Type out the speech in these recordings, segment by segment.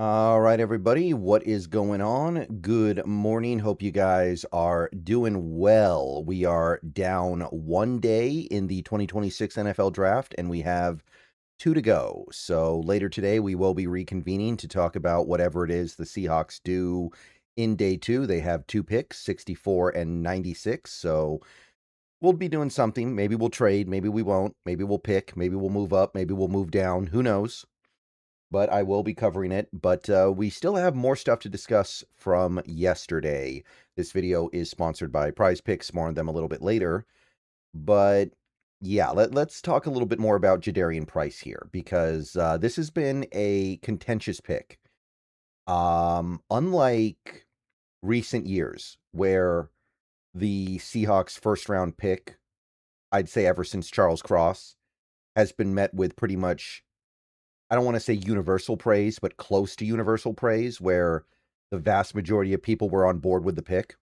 All right, everybody, what is going on? Good morning. Hope you guys are doing well. We are down 1 day in the 2026 NFL draft, and we have two to go. So later today, we will be reconvening to talk about whatever it is the Seahawks do in day two. They have two picks, 64 and 96. So we'll be doing something. Maybe we'll trade. Maybe we won't. Maybe we'll pick. Maybe we'll move up. Maybe we'll move down. Who knows? But I will be covering it. But we still have more stuff to discuss from yesterday. This video is sponsored by Prize Picks. More on them a little bit later. But yeah, let's talk a little bit more about Jadarian Price here, because this has been a contentious pick. Unlike recent years, where the Seahawks first round pick, I'd say ever since Charles Cross, has been met with pretty much, I don't want to say universal praise, but close to universal praise, where the vast majority of people were on board with the pick.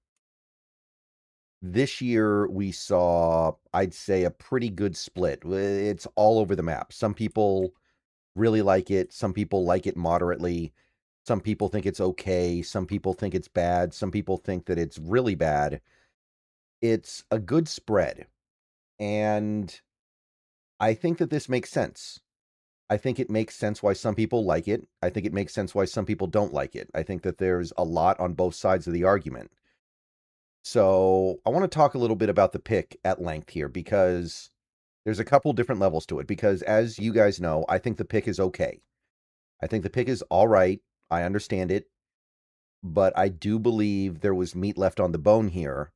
This year, we saw, I'd say, a pretty good split. It's all over the map. Some people really like it. Some people like it moderately. Some people think it's okay. Some people think it's bad. Some people think that it's really bad. It's a good spread. And I think that this makes sense. I think it makes sense why some people like it. I think it makes sense why some people don't like it. I think that there's a lot on both sides of the argument. So I want to talk a little bit about the pick at length here, because there's a couple different levels to it. Because as you guys know, I think the pick is okay. I think the pick is all right. I understand it. But I do believe there was meat left on the bone here.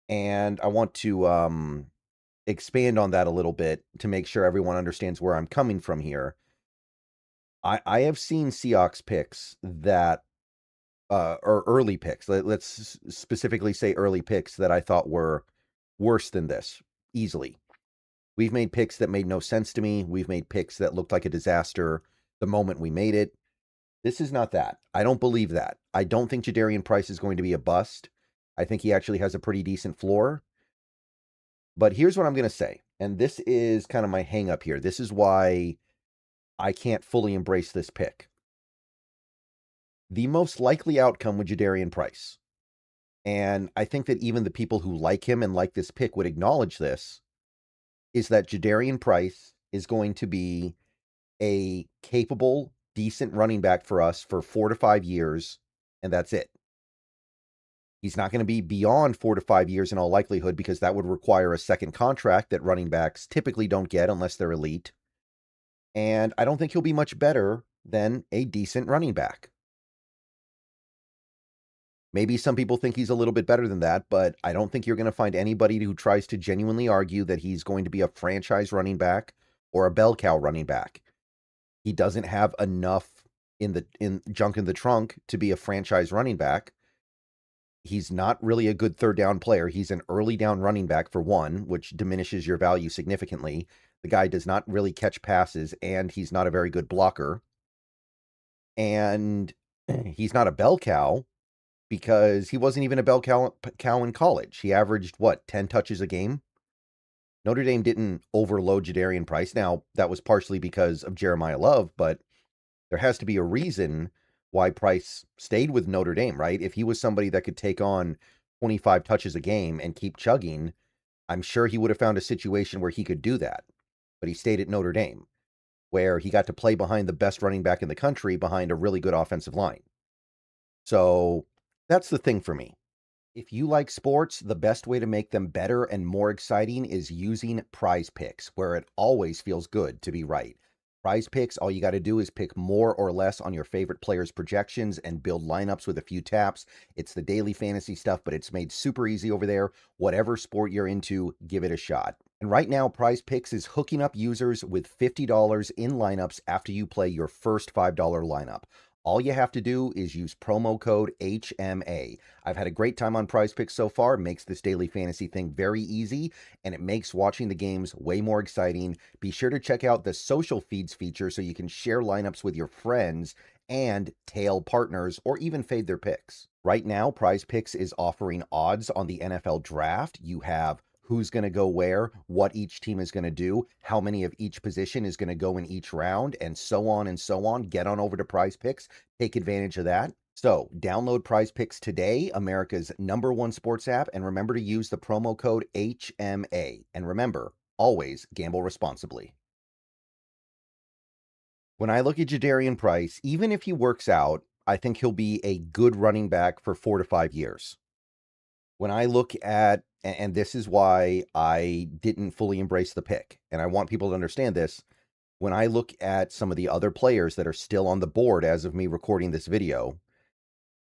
And I want to expand on that a little bit to make sure everyone understands where I'm coming from here. I have seen Seahawks picks that, or early picks, let's specifically say early picks that I thought were worse than this, easily. We've made picks that made no sense to me. We've made picks that looked like a disaster the moment we made it. This is not that. I don't believe that. I don't think Jadarian Price is going to be a bust. I think he actually has a pretty decent floor. But here's what I'm going to say, and this is kind of my hang up here. This is why I can't fully embrace this pick. The most likely outcome with Jadarian Price, and I think that even the people who like him and like this pick would acknowledge this, is that Jadarian Price is going to be a capable, decent running back for us for 4 to 5 years, and that's it. He's not going to be beyond 4 to 5 years in all likelihood, because that would require a second contract that running backs typically don't get unless they're elite. And I don't think he'll be much better than a decent running back. Maybe some people think he's a little bit better than that, but I don't think you're going to find anybody who tries to genuinely argue that he's going to be a franchise running back or a bell cow running back. He doesn't have enough in junk in the trunk to be a franchise running back. He's not really a good third down player. He's an early down running back, for one, which diminishes your value significantly. The guy does not really catch passes, and he's not a very good blocker. And he's not a bell cow, because he wasn't even a bell cow in college. He averaged, 10 touches a game? Notre Dame didn't overload Jadarian Price. Now, that was partially because of Jeremiah Love, but there has to be a reason why Price stayed with Notre Dame, right? If he was somebody that could take on 25 touches a game and keep chugging, I'm sure he would have found a situation where he could do that. But he stayed at Notre Dame, where he got to play behind the best running back in the country, behind a really good offensive line. So that's the thing for me. If you like sports, the best way to make them better and more exciting is using Prize Picks, where it always feels good to be right. Prize Picks, all you got to do is pick more or less on your favorite players' projections and build lineups with a few taps. It's the daily fantasy stuff, but it's made super easy over there. Whatever sport you're into, give it a shot. And right now, Prize Picks is hooking up users with $50 in lineups after you play your first $5 lineup. All you have to do is use promo code HMA. I've had a great time on Prize Picks so far. It makes this daily fantasy thing very easy, and it makes watching the games way more exciting. Be sure to check out the social feeds feature so you can share lineups with your friends and tail partners, or even fade their picks. Right now, Prize Picks is offering odds on the NFL draft. You have who's going to go where, what each team is going to do, how many of each position is going to go in each round, and so on and so on. Get on over to Prize Picks. Take advantage of that. So download Prize Picks today, America's #1 sports app, and remember to use the promo code HMA. And remember, always gamble responsibly. When I look at Jadarian Price, even if he works out, I think he'll be a good running back for 4 to 5 years. When I look at, and this is why I didn't fully embrace the pick, and I want people to understand this, when I look at some of the other players that are still on the board as of me recording this video,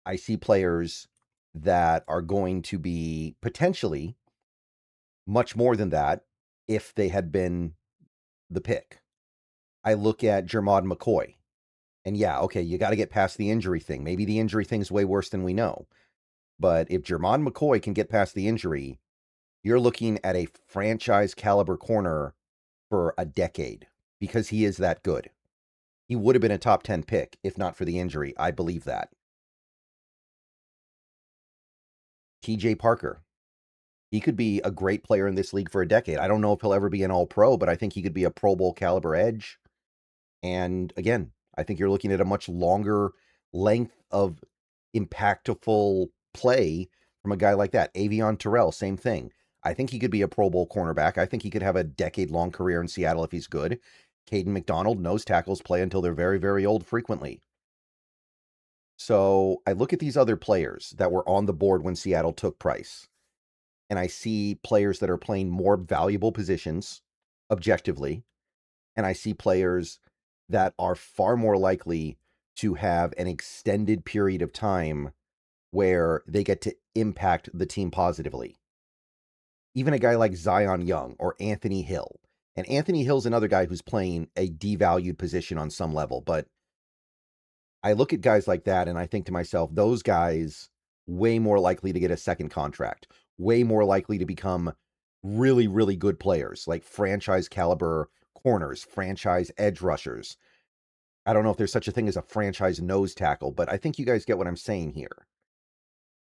I see players that are going to be potentially much more than that if they had been the pick. I look at Jermod McCoy, and yeah, okay, you got to get past the injury thing. Maybe the injury thing's way worse than we know. But if Jermod McCoy can get past the injury, you're looking at a franchise caliber corner for a decade because he is that good. He would have been a top 10 pick if not for the injury. I believe that. TJ Parker. He could be a great player in this league for a decade. I don't know if he'll ever be an all-pro, but I think he could be a Pro Bowl caliber edge. And again, I think you're looking at a much longer length of impactful play from a guy like that. Avion Terrell, same thing. I think he could be a Pro Bowl cornerback. I think he could have a decade-long career in Seattle if he's good. Caden McDonald, nose tackles play until they're very, very old frequently. So I look at these other players that were on the board when Seattle took Price, and I see players that are playing more valuable positions objectively, and I see players that are far more likely to have an extended period of time where they get to impact the team positively. Even a guy like Zion Young or Anthony Hill. And Anthony Hill's another guy who's playing a devalued position on some level, but I look at guys like that and I think to myself, those guys way more likely to get a second contract, way more likely to become really, really good players, like franchise caliber corners, franchise edge rushers. I don't know if there's such a thing as a franchise nose tackle, but I think you guys get what I'm saying here.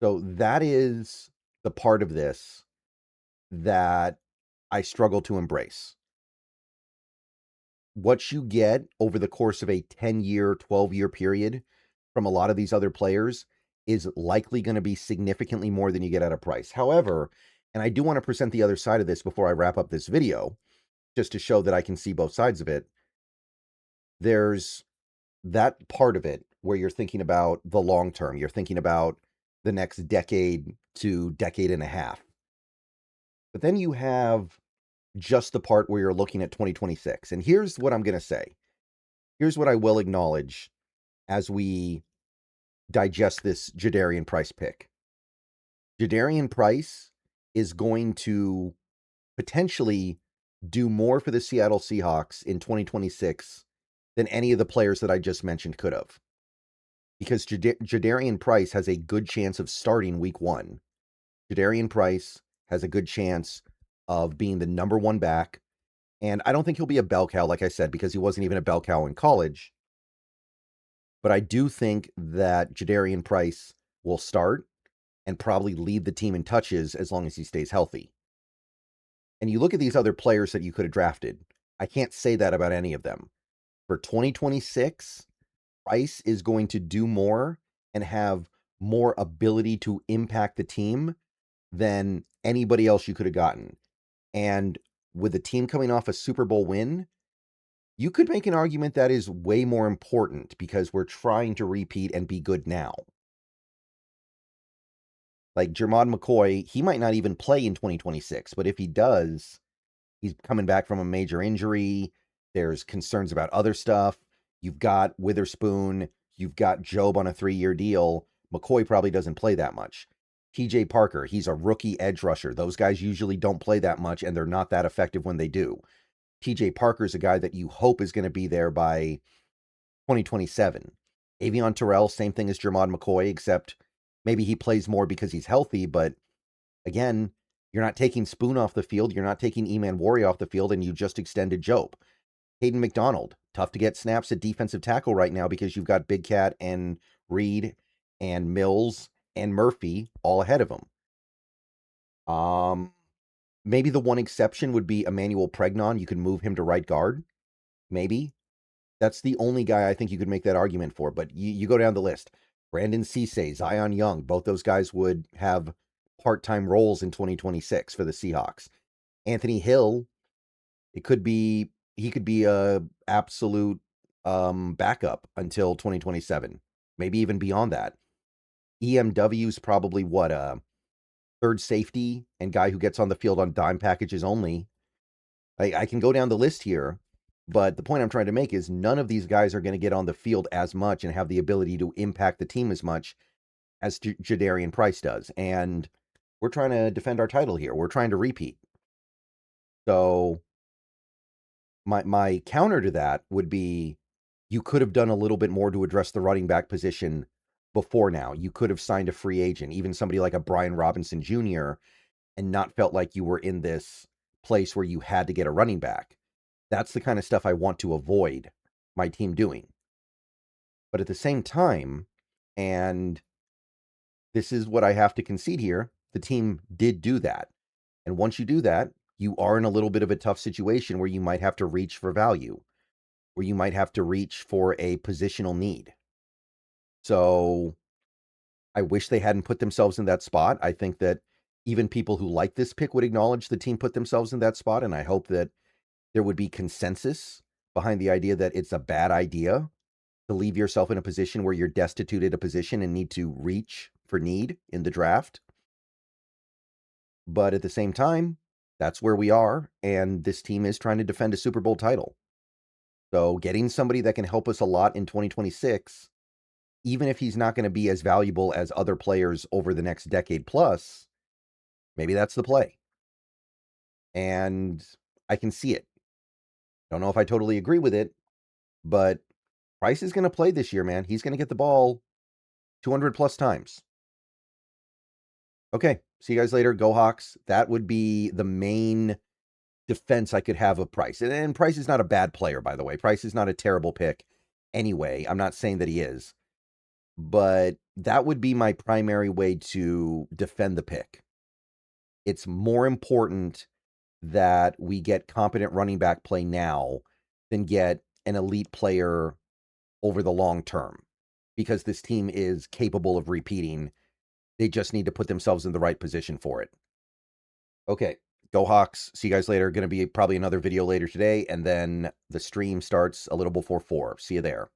So that is the part of this that I struggle to embrace. What you get over the course of a 10-year, 12-year period from a lot of these other players is likely going to be significantly more than you get at a Price. However, and I do want to present the other side of this before I wrap up this video, just to show that I can see both sides of it. There's that part of it where you're thinking about the long term. You're thinking about the next decade to decade and a half. But then you have just the part where you're looking at 2026. And here's what I'm going to say. Here's what I will acknowledge as we digest this Jadarian Price pick. Jadarian Price is going to potentially do more for the Seattle Seahawks in 2026 than any of the players that I just mentioned could have. Because Jadarian Price has a good chance of starting week 1. Jadarian Price has a good chance of being the #1 back. And I don't think he'll be a bell cow, like I said, because he wasn't even a bell cow in college. But I do think that Jadarian Price will start and probably lead the team in touches as long as he stays healthy. And you look at these other players that you could have drafted. I can't say that about any of them. For 2026, Price is going to do more and have more ability to impact the team than anybody else you could have gotten. And with the team coming off a Super Bowl win, you could make an argument that is way more important because we're trying to repeat and be good now. Like Jermod McCoy, he might not even play in 2026, but if he does, he's coming back from a major injury. There's concerns about other stuff. You've got Witherspoon. You've got Job on a 3-year deal. McCoy probably doesn't play that much. TJ Parker, he's a rookie edge rusher. Those guys usually don't play that much, and they're not that effective when they do. TJ Parker's a guy that you hope is going to be there by 2027. Avion Terrell, same thing as Jermod McCoy, except maybe he plays more because he's healthy, but again, you're not taking Spoon off the field, you're not taking Eman Warrior off the field, and you just extended Job. Hayden McDonald, tough to get snaps at defensive tackle right now because you've got Big Cat and Reed and Mills and Murphy all ahead of him. Maybe the one exception would be Emmanuel Pregnon. You could move him to right guard. Maybe. That's the only guy I think you could make that argument for. But you go down the list. Brandon Cisse, Zion Young, both those guys would have part-time roles in 2026 for the Seahawks. Anthony Hill, he could be a absolute backup until 2027. Maybe even beyond that. EMW's probably what, third safety and guy who gets on the field on dime packages only. I can go down the list here, but the point I'm trying to make is none of these guys are going to get on the field as much and have the ability to impact the team as much as Jadarian Price does. And we're trying to defend our title here. We're trying to repeat. So my counter to that would be you could have done a little bit more to address the running back position before now. You could have signed a free agent, even somebody like a Brian Robinson Jr., and not felt like you were in this place where you had to get a running back. That's the kind of stuff I want to avoid my team doing. But at the same time, and this is what I have to concede here, the team did do that. And once you do that, you are in a little bit of a tough situation where you might have to reach for value, where you might have to reach for a positional need. So I wish they hadn't put themselves in that spot. I think that even people who like this pick would acknowledge the team put themselves in that spot. And I hope that there would be consensus behind the idea that it's a bad idea to leave yourself in a position where you're destitute at a position and need to reach for need in the draft. But at the same time, that's where we are. And this team is trying to defend a Super Bowl title. So getting somebody that can help us a lot in 2026, even if he's not going to be as valuable as other players over the next decade plus, maybe that's the play. And I can see it. Don't know if I totally agree with it, but Price is going to play this year, man. He's going to get the ball 200 plus times. Okay, see you guys later. Go Hawks. That would be the main defense I could have of Price. And Price is not a bad player, by the way. Price is not a terrible pick anyway. I'm not saying that he is. But that would be my primary way to defend the pick. It's more important that we get competent running back play now than get an elite player over the long term, because this team is capable of repeating. They just need to put themselves in the right position for it. Okay, go Hawks. See you guys later. Going to be probably another video later today, and then the stream starts a little before 4. See you there.